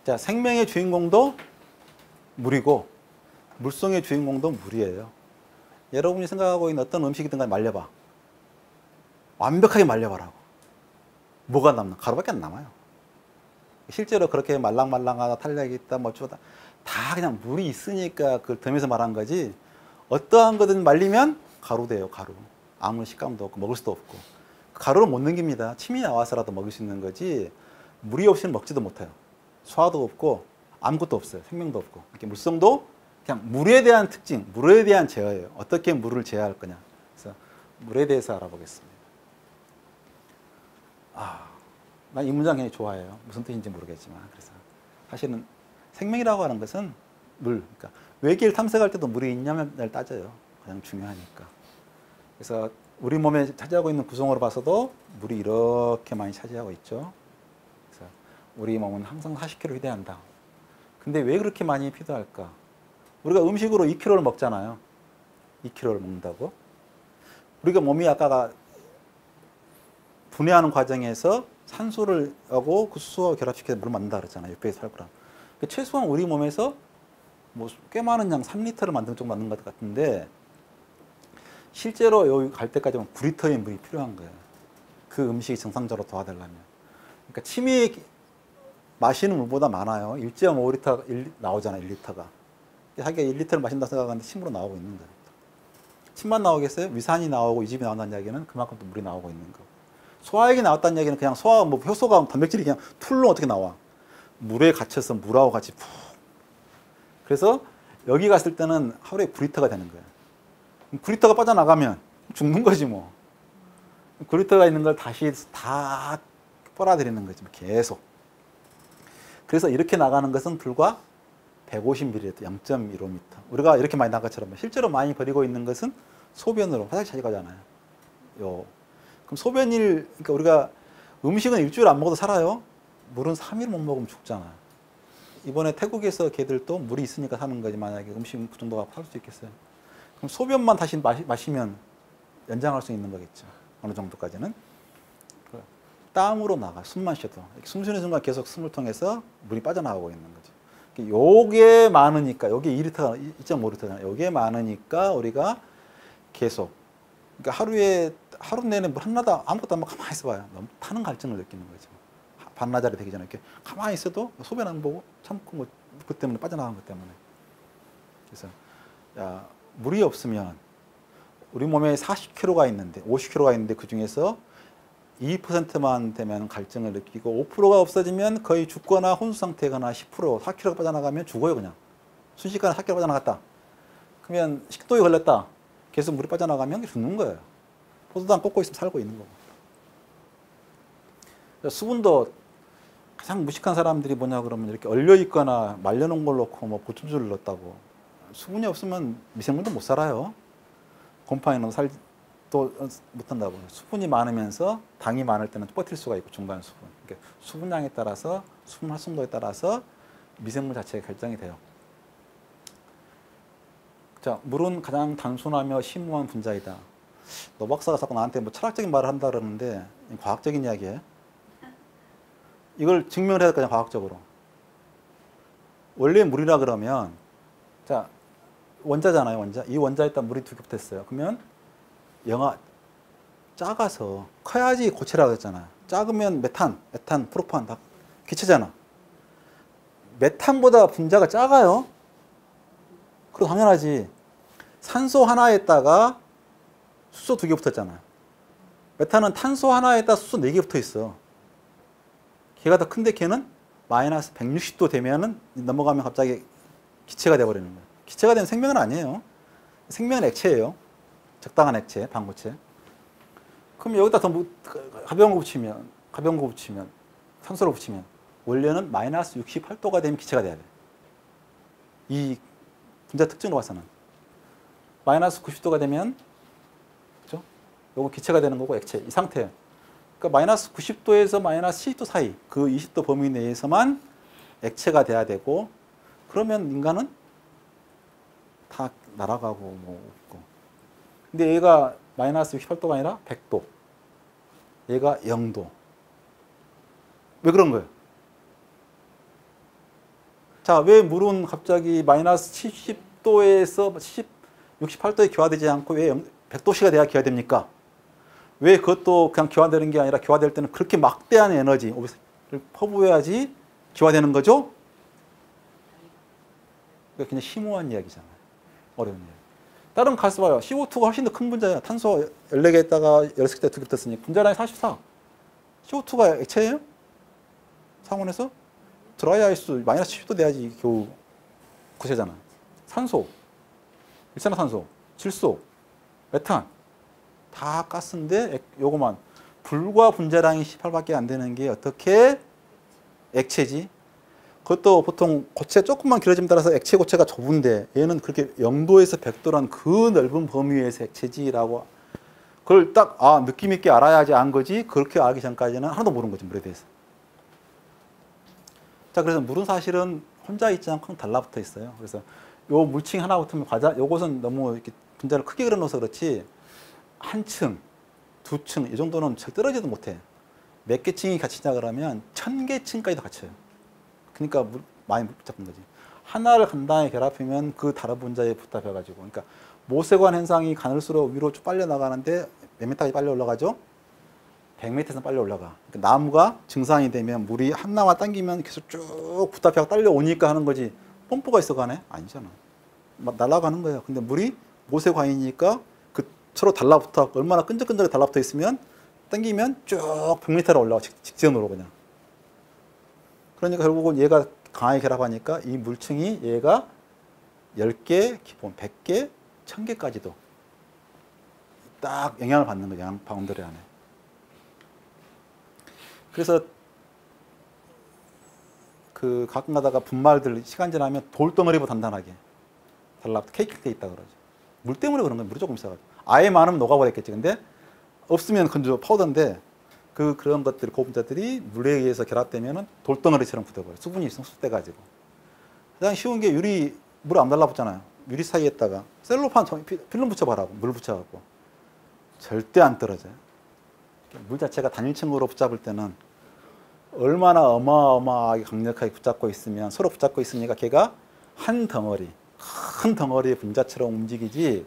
자, 생명의 주인공도 물이고 물속의 주인공도 물이에요. 여러분이 생각하고 있는 어떤 음식이든 간에 말려봐. 완벽하게 말려봐라고. 뭐가 남나? 가루밖에 안 남아요. 실제로 그렇게 말랑말랑하다, 탄력이 있다, 뭐 어쩌다 다 그냥 물이 있으니까 그걸 덤에서 말한 거지. 어떠한 거든 말리면 가루 돼요, 가루. 아무 식감도 없고 먹을 수도 없고. 가루를 못 넘깁니다. 침이 나와서라도 먹을 수 있는 거지 물이 없이는 먹지도 못해요. 소화도 없고 아무것도 없어요. 생명도 없고. 이렇게 물성도 그냥 물에 대한 특징, 물에 대한 제어예요. 어떻게 물을 제어할 거냐. 그래서 물에 대해서 알아보겠습니다. 난 이 문장 굉장히 좋아해요. 무슨 뜻인지 모르겠지만. 그래서 사실은 생명이라고 하는 것은 물. 그러니까 외계를 탐색할 때도 물이 있냐면을 따져요. 가장 중요하니까. 그래서 우리 몸에 차지하고 있는 구성으로 봐서도 물이 이렇게 많이 차지하고 있죠. 그래서 우리 몸은 항상 40kg 휴대한다. 근데 왜 그렇게 많이 필요할까? 우리가 음식으로 2kg를 먹잖아요. 2kg를 먹는다고. 우리가 몸이 아까 분해하는 과정에서 산소를 하고 그 수소와 결합시켜서 물을 만든다 그랬잖아요. 608g. 최소한 우리 몸에서 뭐 꽤 많은 양 3리터를 만드는 정도 만든 것 같은데 실제로 여기 갈 때까지 9리터의 물이 필요한 거예요. 그 음식이 정상적으로 도와되려면. 그러니까 침이 마시는 물보다 많아요. 1.5리터 나오잖아요. 1리터가. 자기가 1리터를 마신다고 생각하는데 침으로 나오고 있는 거예요. 침만 나오겠어요? 위산이 나오고 이집이 나온다는 이야기는 그만큼 또 물이 나오고 있는 거고. 소화액이 나왔다는 이야기는 그냥 소화, 뭐 효소가 단백질이 그냥 툴로 어떻게 나와. 물에 갇혀서 물하고 같이 푹. 그래서 여기 갔을 때는 하루에 9리터가 되는 거예요. 9리터가 빠져나가면 죽는 거지 뭐. 9리터가 있는 걸 다시 다 빨아들이는 거지 계속. 그래서 이렇게 나가는 것은 불과 150ml, 0.15m. 우리가 이렇게 많이 나간 것처럼 실제로 많이 버리고 있는 것은 소변으로 화장실 자주 가잖아요. 그럼 소변일, 그러니까 우리가 음식은 일주일 안 먹어도 살아요. 물은 3일 못 먹으면 죽잖아요. 이번에 태국에서 걔들도 물이 있으니까 사는 거지 만약에 음식 그 정도가 살 수 있겠어요. 그럼 소변만 다시 마시면 연장할 수 있는 거겠죠. 어느 정도까지는. 땀으로 나가. 숨만 쉬어도. 숨 쉬는 순간 계속 숨을 통해서 물이 빠져나가고 있는 거죠. 요게 많으니까, 요게 2리터가, 2.5리터잖아요. 요게 많으니까 우리가 계속. 그러니까 하루 내내 물 하나도 아무것도 안 먹고 가만히 있어봐요. 너무 타는 갈증을 느끼는 거죠. 반나절이 되기 전에 이렇게 가만히 있어도 소변 안 보고 참고 뭐 그 때문에 빠져나간 것 때문에. 그래서 물이 없으면 우리 몸에 40kg가 있는데 50kg가 있는데 그 중에서 2%만 되면 갈증을 느끼고 5%가 없어지면 거의 죽거나 혼수 상태거나 10%, 4kg가 빠져나가면 죽어요 그냥. 순식간에 4kg 빠져나갔다. 그러면 식도에 걸렸다. 계속 물이 빠져나가면 죽는 거예요. 포도당 꽂고 있으면 살고 있는 거고. 수분도 가장 무식한 사람들이 뭐냐 그러면 이렇게 얼려 있거나 말려놓은 걸 넣고 뭐 보충제를 넣었다고. 수분이 없으면 미생물도 못 살아요. 곰팡이는 살도 못한다고. 수분이 많으면서 당이 많을 때는 버틸 수가 있고 중간 수분. 그러니까 수분량에 따라서 수분 활성도에 따라서 미생물 자체가 결정이 돼요. 자, 물은 가장 단순하며 심오한 분자이다. 노 박사가 자꾸 나한테 뭐 철학적인 말을 한다 그러는데 과학적인 이야기예요. 이걸 증명을 해야 될 거냐 과학적으로. 원래 물이라 그러면 자 원자잖아요. 원자. 이 원자에다 물이 두 개 붙었어요. 그러면 작아서 커야지 고체라고 했잖아요. 작으면 메탄, 에탄, 프로판 다 기체잖아. 메탄보다 분자가 작아요. 그럼 당연하지. 산소 하나에다가 수소 2개 붙었잖아요. 메탄은 탄소 하나에다 수소 4개 붙어 있어. 걔가 더 큰데 걔는 마이너스 160도 되면은 넘어가면 갑자기 기체가 돼버리는 거예요. 기체가 되는 생명은 아니에요. 생명은 액체예요. 적당한 액체, 반고체. 그럼 여기다 더 가벼운 거 붙이면, 산소를 붙이면 원래는 마이너스 68도가 되면 기체가 돼야 돼. 이 분자 특징으로 봐서는. 마이너스 90도가 되면, 그죠? 요거 기체가 되는 거고 액체, 이 상태예요. 그러니까 마이너스 90도에서 마이너스 70도 사이, 그 20도 범위 내에서만 액체가 돼야 되고, 그러면 인간은 다 날아가고 뭐 없고. 근데 얘가 마이너스 68도가 아니라 100도. 얘가 0도. 왜 그런 거예요? 자, 왜 물은 갑자기 마이너스 70도에서 68도에 기화되지 않고 왜 100도씨가 돼야 기화됩니까? 왜 그것도 그냥 기화되는 게 아니라 기화될 때는 그렇게 막대한 에너지를 퍼부어야지 기화되는 거죠? 그러니까 그냥 심오한 이야기잖아요. 어려운 이야기. 다른 가스 봐요. CO2가 훨씬 더 큰 분자예요. 탄소 14개에다가 16개 2개 떴으니 분자량이 44. CO2가 액체예요? 상온에서? 드라이 아이스 마이너스 70도 돼야지 겨우 구세잖아. 산소, 일산화탄소, 질소, 메탄 다 가스인데 요거만 불과 분자량이 18밖에 안 되는 게 어떻게 액체지? 그것도 보통 고체 조금만 길어짐에 따라서 액체 고체가 좁은데 얘는 그렇게 0도에서 100도란 그 넓은 범위에서 액체지라고 그걸 딱 느낌 있게 알아야지 안 거지 그렇게 알기 전까지는 하나도 모르는 거지 물에 대해서. 자, 그래서 물은 사실은 혼자 있지 않고 달라붙어 있어요. 그래서 요 물층 하나 붙으면 요것은 너무 이렇게 분자를 크게 그려놓아서 그렇지 한 층, 두 층 이 정도는 절 떨어지도 못해. 몇 개 층이 갇히냐 그러면 1000개 층까지도 갇혀요. 그러니까 많이 복잡한 거지. 하나를 간단히 결합하면 그 다른 분자에 붙잡혀가지고 그러니까 모세관 현상이 가늘수록 위로 쭉 빨려 나가는데 몇 미터까지 빨려 올라가죠? 100m에서 빨려 올라가. 그러니까 나무가 증상이 되면 물이 하나만 당기면 계속 쭉 붙잡혀 딸려 오니까 하는 거지. 펌프가 있어 가네? 아니잖아. 막 날아가는 거예요. 근데 물이 모세관이니까 그 서로 달라붙어 얼마나 끈적끈적하게 달라붙어 있으면 당기면 쭉 100m로 올라가 직전으로 그냥. 그러니까 결국은 얘가 강하게 결합하니까 이 물층이 얘가 10개, 기본 100개, 1000개까지도 딱 영향을 받는 거죠. 양 바운더리 안에. 그래서 그 가끔 가다가 분말들 시간 지나면 돌덩어리보다 단단하게 달라붙어 케이크 돼 있다 그러죠. 물 때문에 그런 거예요. 물이 조금 있어가지고. 아예 많으면 녹아버렸겠지. 근데 없으면 건조 파우더인데 그런 것들 고분자들이 물에 의해서 결합되면은 돌덩어리처럼 붙어버려요. 수분이 있으면 흡수돼가지고. 가장 쉬운 게 유리 물 안 달라붙잖아요. 유리 사이에다가 셀로판 필름 붙여봐라고 물 붙여갖고 절대 안 떨어져요. 물 자체가 단일층으로 붙잡을 때는 얼마나 어마어마하게 강력하게 붙잡고 있으면 서로 붙잡고 있으니까 걔가 한 덩어리 큰 덩어리의 분자처럼 움직이지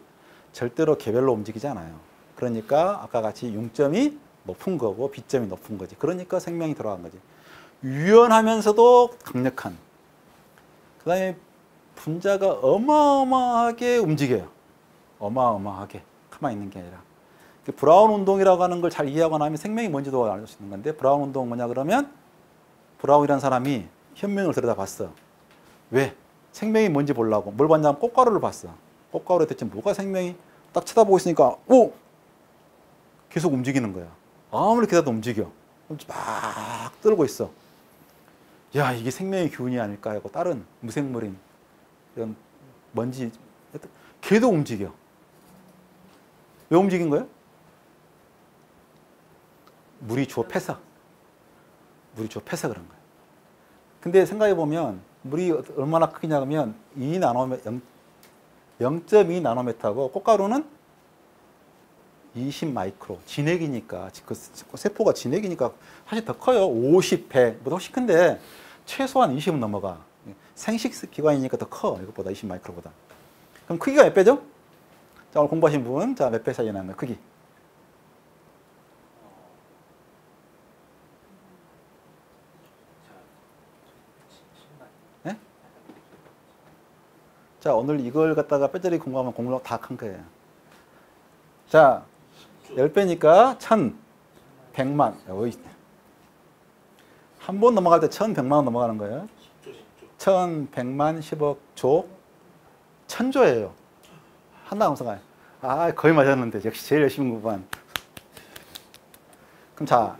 절대로 개별로 움직이지 않아요. 그러니까 아까 같이 융점이 높은 거고 B점이 높은 거지. 그러니까 생명이 들어간 거지. 유연하면서도 강력한. 그 다음에 분자가 어마어마하게 움직여요. 어마어마하게. 가만히 있는 게 아니라. 브라운 운동이라고 하는 걸 잘 이해하고 나면 생명이 뭔지도 알 수 있는 건데 브라운 운동은 뭐냐 그러면 브라운이라는 사람이 현명을 들여다봤어. 왜? 생명이 뭔지 보려고. 뭘 봤냐면 꽃가루를 봤어. 꽃가루에 대체 뭐가 생명이 딱 쳐다보고 있으니까 오! 계속 움직이는 거야. 아무리 기다려도 움직여. 막 떨고 있어. 야, 이게 생명의 기운이 아닐까 하고 다른 무생물인 이런 먼지 걔도 움직여. 왜 움직인 거예요? 물이 주어 패서. 물이 주어 패서 그런 거예요. 근데 생각해 보면 물이 얼마나 크냐 그러면 0.2 나노미터고 꽃가루는 20 마이크로. 진액이니까 그 세포가 진액이니까 사실 더 커요. 50배보다 훨씬 큰데 최소한 20은 넘어가. 생식 기관이니까 더 커. 이것보다 20 마이크로보다. 그럼 크기가 몇 배죠? 자, 오늘 공부하신 분, 자, 몇 배 차이 나는 크기? 네? 자, 오늘 이걸 갖다가 뼈저리 공부하면 공부 다 큰 거예요. 자, 10배니까 1000, 100만. 한 번 넘어갈 때 1100만 원 넘어가는 거예요. 1100만 10억 조 1000조예요. 한나 감사가요. 아, 거의 맞았는데 역시 제일 열심히 공부한. 그럼 자,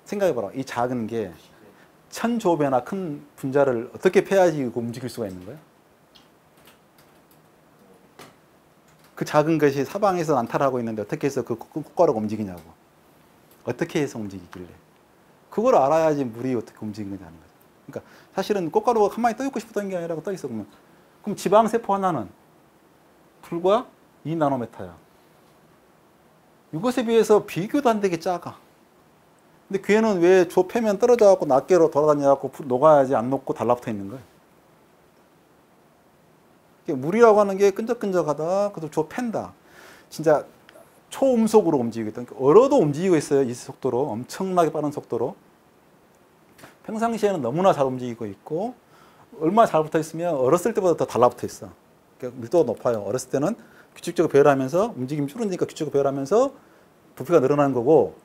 생각해봐라. 이 작은 게 1000조배나 큰 분자를 어떻게 패야지 움직일 수가 있는 거예요? 그 작은 것이 사방에서 난탈하고 있는데 어떻게 해서 그 꽃가루가 움직이냐고. 어떻게 해서 움직이길래. 그걸 알아야지 물이 어떻게 움직이는지 아는 거죠. 그러니까 사실은 꽃가루가 가만히 떠있고 싶었던 게 아니라 떠있어. 그럼 지방세포 하나는 불과 2나노미터야. 이것에 비해서 비교도 안 되게 작아. 근데 걔는 왜 주어 패면 떨어져 갖고 낱개로 돌아다녀 갖고 녹아야지 안 녹고 달라붙어 있는 거예요. 물이라고 하는 게 끈적끈적하다. 그래도 주어 팬다. 진짜 초음속으로 움직이고 있다. 그러니까 얼어도 움직이고 있어요. 이 속도로. 엄청나게 빠른 속도로. 평상시에는 너무나 잘 움직이고 있고 얼마나 잘 붙어 있으면 얼었을 때보다 더 달라붙어 있어. 그러니까 밀도가 높아요. 어렸을 때는 규칙적으로 배열하면서 움직임이 줄으니까 규칙적으로 배열하면서 부피가 늘어나는 거고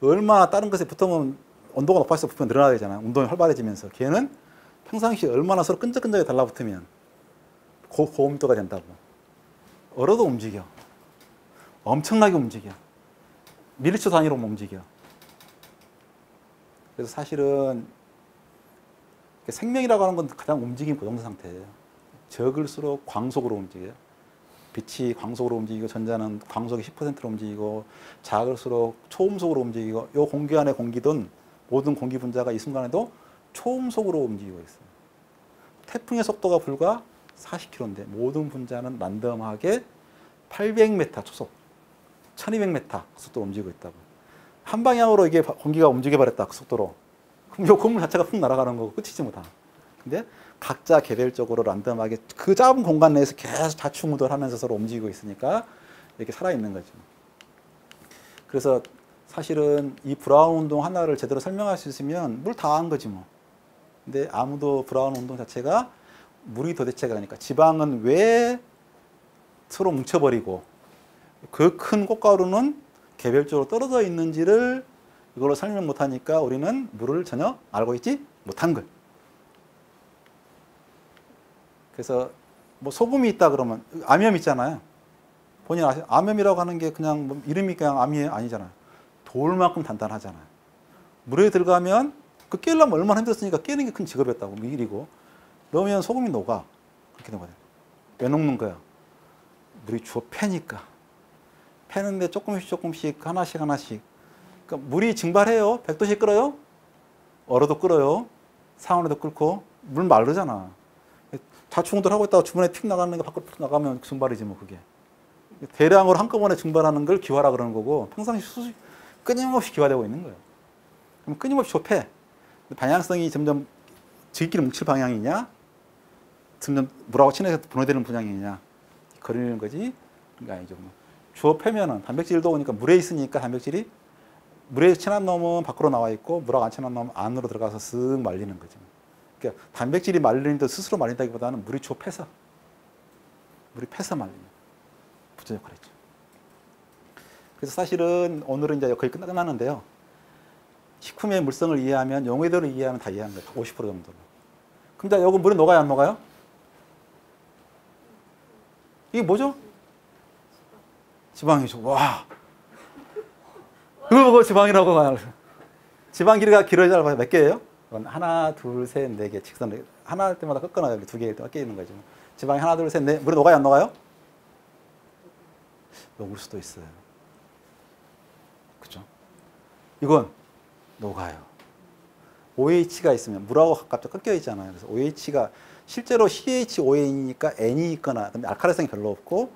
얼마나 다른 것에 붙으면 온도가 높아져서 부피가 늘어나야 되잖아. 운동이 활발해지면서. 걔는 평상시에 얼마나 서로 끈적끈적하게 달라붙으면 고온도가 된다고. 얼어도 움직여. 엄청나게 움직여. 밀리초 단위로 움직여. 그래서 사실은 생명이라고 하는 건 가장 움직임 그 정도 상태예요. 적을수록 광속으로 움직여요. 빛이 광속으로 움직이고 전자는 광속이 10%로 움직이고 작을수록 초음속으로 움직이고 이 공기 안에 공기든 모든 공기 분자가 이 순간에도 초음속으로 움직이고 있어요. 태풍의 속도가 불과 40km인데 모든 분자는 랜덤하게 800m 초속, 1200m 속도로 움직이고 있다고. 한 방향으로 이게 공기가 움직여 버렸다 그 속도로. 그럼 이 건물 자체가 푹 날아가는 거고 끝이지 뭐 다. 근데 각자 개별적으로 랜덤하게 그 짧은 공간 내에서 계속 자충우돌하면서 서로 움직이고 있으니까 이렇게 살아있는 거죠. 그래서 사실은 이 브라운 운동 하나를 제대로 설명할 수 있으면 물 다 한 거지 뭐. 근데 아무도 브라운 운동 자체가 물이 도대체가 그러니까 지방은 왜 서로 뭉쳐버리고 그 큰 꽃가루는 개별적으로 떨어져 있는지를 이걸로 설명 못하니까 우리는 물을 전혀 알고 있지 못한 걸. 그래서 뭐 소금이 있다 그러면 암염 있잖아요. 본인 아세요? 암염이라고 하는 게 그냥 뭐 이름이 그냥 암이 아니잖아요. 돌만큼 단단하잖아요. 물에 들어가면 그 깨려면 얼마나 힘들었으니까 깨는 게 큰 직업이었다고 일이고 넣으면 소금이 녹아. 그렇게 된 거예요. 왜 녹는 거야? 물이 주어 패니까. 패는데 조금씩 하나씩 그러니까 물이 증발해요. 100도씩 끓어요. 얼어도 끓어요. 상온에도 끓고 물 마르잖아. 자충우돌 하고 있다가 주변에 틱 나가는 게 밖으로 나가면 증발이지 뭐 그게. 대량으로 한꺼번에 증발하는 걸 기화라 그러는 거고 평상시 끊임없이 기화되고 있는 거예요. 그럼 끊임없이 좁혀. 방향성이 점점 지기끼리 뭉칠 방향이냐 점점 물하고 친해서 분해되는 분양이냐 거리는 거지. 그게 아니죠. 주어 패면은 단백질도 오니까 물에 있으니까 단백질이 물에 친한 놈은 밖으로 나와 있고 물하고 안 친한 놈은 안으로 들어가서 쓱 말리는 거죠. 그러니까 단백질이 말리는 데 스스로 말린다기보다는 물이 주어 패서 말리는 부조 역할을 했죠. 그래서 사실은 오늘은 이제 거의 끝났는데요. 식품의 물성을 이해하면 용어대로 이해하면 다 이해하는 거예요. 50% 정도로. 그럼 여기 물에 녹아요, 안 녹아요? 이게 뭐죠? 지방이죠. 와. 이거 보고 지방이라고 말해요. 지방 길이가 길어야 짧아요. 몇 개예요? 하나, 둘, 셋, 네 개. 직선으로. 하나 할 때마다 꺾어놔요. 두 개일 때 꺾여 있는 거죠. 지방이 하나, 둘, 셋, 넷. 물에 녹아요, 안 녹아요? 녹을 수도 있어요. 그죠? 이건 녹아요. OH가 있으면 물하고 가깝게 꺾여 있잖아요. 그래서 OH가 실제로 CHON이니까 N이 있거나 알칼리성이 별로 없고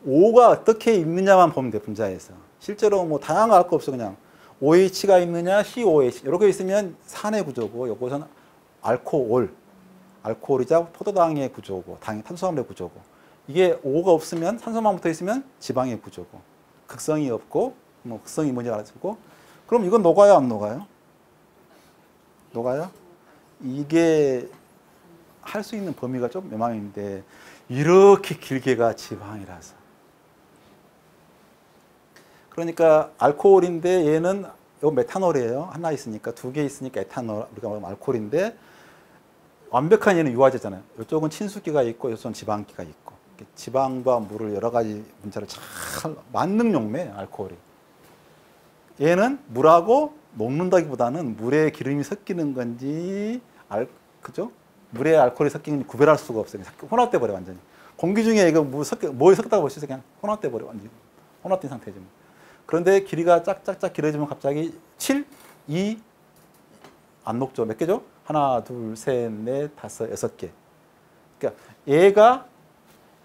O가 어떻게 있느냐만 보면 돼, 분자에서. 실제로 뭐 다양한 거 알 거 없어. 그냥 OH가 있느냐, COH 이렇게 있으면 산의 구조고 이것은 알코올이자 포도당의 구조고 탄수화물의 구조고 이게 O가 없으면 산소만 붙어 있으면 지방의 구조고 극성이 없고 뭐 극성이 뭔지 알아주고 그럼 이건 녹아요, 안 녹아요? 녹아요? 이게 할 수 있는 범위가 좀 매망인데 이렇게 길게가 지방이라서. 그러니까 알코올인데 얘는 요 메탄올이에요. 하나 있으니까 두 개 있으니까 에탄올 우리가 말하면 알코올인데 완벽한 얘는 유화제잖아요. 이쪽은 친수기가 있고 이쪽은 지방기가 있고 지방과 물을 여러 가지 분자를 잘 만능 용매 알코올이. 얘는 물하고 녹는다기보다는 물에 기름이 섞이는 건지 그죠? 물에 알코올이 섞이는 건지 구별할 수가 없어요. 혼합돼 버려 완전히. 공기 중에 이거 뭐에 섞다가 볼 수 있어요. 그냥 혼합돼 버려 완전히. 혼합된 상태죠. 그런데 길이가 짝짝짝 길어지면 갑자기 7, 2 안 녹죠. 몇 개죠? 하나, 둘, 셋, 넷, 다섯, 6개. 그러니까 얘가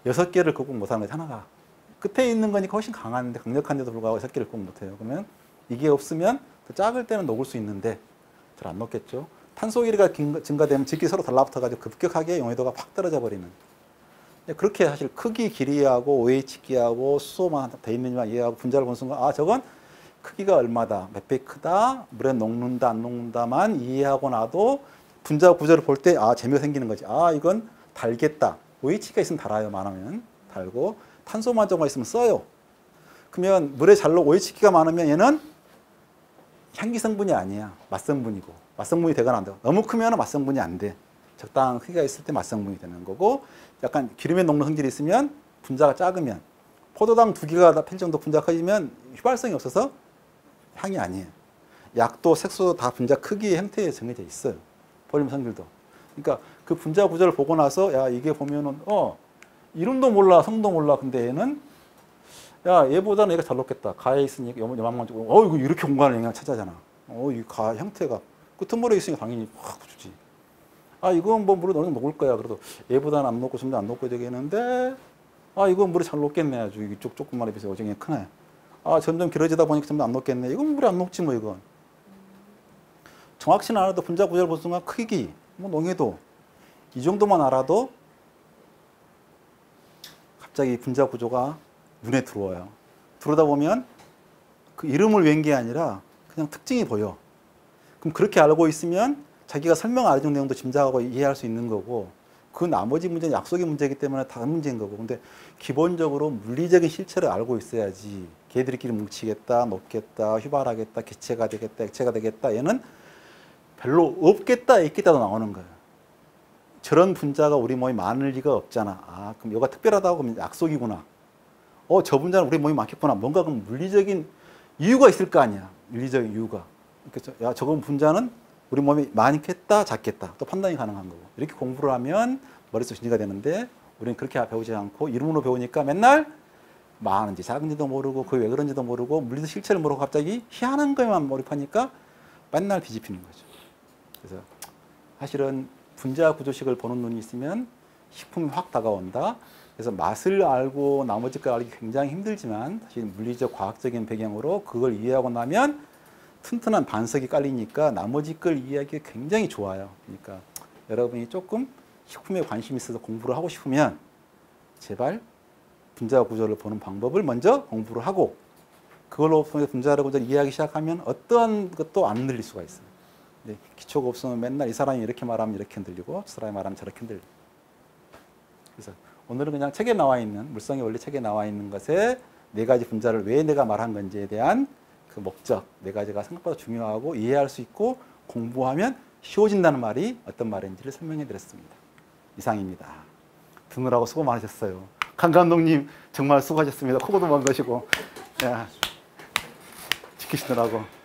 6개를 극복 못하는 거지 하나가. 끝에 있는 거니까 훨씬 강한데 강력한데도 불구하고 6개를 극복 못해요. 그러면 이게 없으면 더 작을 때는 녹을 수 있는데 잘 안 녹겠죠. 탄소 길이가 증가되면 질끼리 서로 달라붙어가지고 급격하게 용해도가 확 떨어져 버리는. 그렇게 사실 크기, 길이하고 OH기하고 수소만 돼 있는지만 이해하고 분자를 보는 순간 아 저건 크기가 얼마다, 몇 배 크다, 물에 녹는다 안 녹는다만 이해하고 나도 분자 구조를 볼 때 아 재미가 생기는 거지. 아 이건 달겠다. OH가 있으면 달아요. 많으면 달고 탄소만 정도 있으면 써요. 그러면 물에 잘 녹 OH기가 많으면 얘는 향기 성분이 아니야. 맛성분이고 맛성분이 되거나 안 되고 너무 크면 맛성분이 안 돼. 적당한 크기가 있을 때 맛성분이 되는 거고 약간 기름에 녹는 성질이 있으면 분자가 작으면 포도당 2개가 필 정도 분자가 커지면 휘발성이 없어서 향이 아니에요. 약도 색소도 다 분자 크기의 형태에 정해져 있어요. 볼륨 성질도. 그러니까 그 분자 구조를 보고 나서 야 이게 보면은 이름도 몰라 성도 몰라 근데 얘는 야 얘보다는 얘가 잘 녹겠다. 가에 있으니까 요만만 주고 이거 이렇게 공간을 영향 차지하잖아. 이 가 형태가 끄트머리에 있으니까 당연히 확 주지. 아 이건 뭐 물에 어느 정도 녹을 거야. 그래도 얘보다는 안 녹고 좀 더 안 녹고 되겠는데 아 이건 물에 잘 녹겠네. 아주 이쪽 조금만에 비해서 오징어 크네. 아 점점 길어지다 보니까 점점 안 녹겠네. 이건 물에 안 녹지 뭐 이건. 정확치는 않아도 분자 구조를 볼 순간 크기, 뭐 농해도 이 정도만 알아도 갑자기 분자 구조가 눈에 들어와요. 들어오다 보면 그 이름을 외운 게 아니라 그냥 특징이 보여. 그럼 그렇게 알고 있으면 자기가 설명 안 해준 내용도 짐작하고 이해할 수 있는 거고 그 나머지 문제는 약속의 문제이기 때문에 다른 문제인 거고 근데 기본적으로 물리적인 실체를 알고 있어야지 걔들끼리 뭉치겠다, 녹겠다, 휘발하겠다, 기체가 되겠다, 액체가 되겠다 얘는 별로 없겠다, 있겠다도 나오는 거예요. 저런 분자가 우리 몸에 많을 리가 없잖아. 아, 그럼 얘가 특별하다고 하면 약속이구나. 저 분자는 우리 몸에 많겠구나. 뭔가 그럼 물리적인 이유가 있을 거 아니야. 물리적인 이유가. 그렇죠? 야, 저건 분자는 우리 몸에 많겠다, 작겠다. 또 판단이 가능한 거고. 이렇게 공부를 하면 머릿속 진리가 되는데 우리는 그렇게 배우지 않고 이름으로 배우니까 맨날 많은지 작은지도 모르고 그게 왜 그런지도 모르고 물리적 실체를 모르고 갑자기 희한한 거에만 몰입하니까 맨날 뒤집히는 거죠. 그래서 사실은 분자 구조식을 보는 눈이 있으면 식품이 확 다가온다. 그래서 맛을 알고 나머지 걸 알기 굉장히 힘들지만 사실 물리적 과학적인 배경으로 그걸 이해하고 나면 튼튼한 반석이 깔리니까 나머지 걸 이해하기 굉장히 좋아요. 그러니까 여러분이 조금 식품에 관심이 있어서 공부를 하고 싶으면 제발 분자 구조를 보는 방법을 먼저 공부를 하고 그걸로 분자 구조를 이해하기 시작하면 어떠한 것도 안 늘릴 수가 있어요. 근데 기초가 없으면 맨날 이 사람이 이렇게 말하면 이렇게 흔들리고 저 사람이 말하면 저렇게 흔들리고 그래서 오늘은 그냥 책에 나와 있는 물성의 원리 책에 나와 있는 것에 4가지 분자를 왜 내가 말한 건지에 대한 그 목적 4가지가 생각보다 중요하고 이해할 수 있고 공부하면 쉬워진다는 말이 어떤 말인지를 설명해 드렸습니다. 이상입니다. 듣느라고 수고 많으셨어요. 강 감독님 정말 수고하셨습니다. 코고도 먼 것이고 지키시느라고.